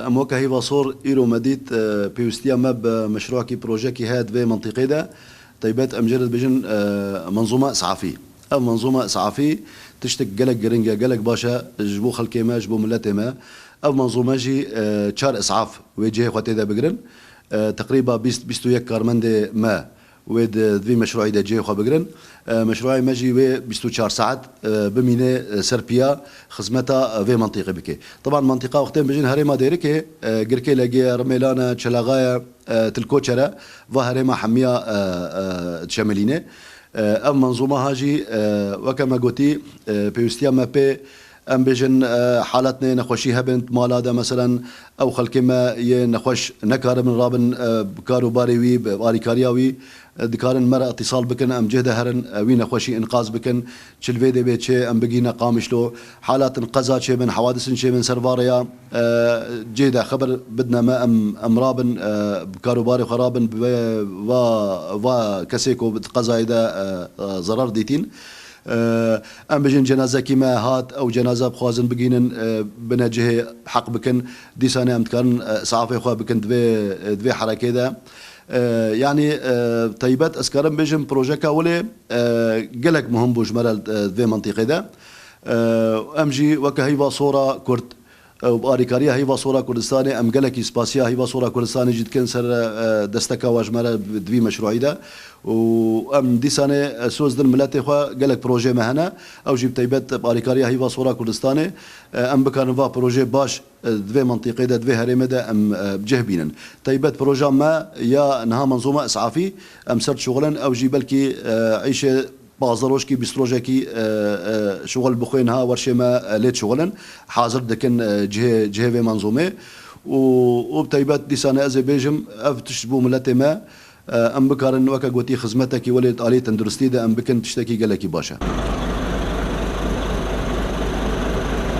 ام وكا هي باصور ايرو مديت بيوستيا ماب مشروع كي بروجي كي هاد في منطقه ده طيبات امجرد بجن منظومه اسعافيه او منظومه اسعافيه تشتك قلق جرينجا قلق باشا جبو خلكي ما جبو ملتي ما او منظومه جي تشار اسعاف ويجي خواتي دا بقرن تقريبا بيستو يك كارمندي ما ويد في مشروعي دا جي خو بقرن مشروعي ماجي وي 24 ساعات بمينه سربيا خدمتها في منطقه بكي طبعا منطقه وقتين بجن هريما دايركي قركي لاقي رميلانا تشلاغايا تلكوتشرا وهريما حميه تشاملينه ام منظومه هاجي وكما قلتي بيوستيا مابي ام بجن حالتنا نخوشي هبنت مالادا مثلا او خلكي ما نخوش نكار من رابن بكارو باريوي باري كارياوي دكارن مرة اتصال بكن ام جهده هرن وين نخوشي انقاذ بكن تشلفي دي بيت شي ام بقينا قامشلو حالات انقاذات شي من حوادث شي من سرفاريا جهده خبر بدنا ما ام رابن بكارو باري خرابن و كسيكو بتقزا اذا ضرر ديتين ام بجن جنازه كيما هات او جنازه بخوازن بقينن بنجه حق بكن دي سنه ام كان صعفي خو بكن دبي حركه ده يعني طيبات اسكرم بجن بروجيكا ولي قلق مهم بوجمال دبي منطقه ده امجي وكهيبا صوره كرت وباريكاريا هي صوره كردستاني ام قالك اسباسيا هي صوره كردستاني جد كنسر دستكا واجمره دبي مشروعي ده وام دي سنه سوز دل ملاتي خو قالك بروجي مهنا او جيب تيبت باريكاريا هي صوره كردستاني ام بكانوا بروجي باش دبي منطقه ده دبي هرمه ده ام بجهبينن تيبت بروجي ما يا انها منظومه اسعافي ام سرت شغلا او جيب بلكي عيشه بازروشكي بستروجكي شغل بخوينها ورشما ليت شغلا حاضر دكن جهه في منظومه وبتيبات دي سنه ازي بيجم افتشبو ملتي ما ام بكارن وكا قوتي خدمتك ولد اليه تندرستي ده ام بكن تشتكي قالكي باشا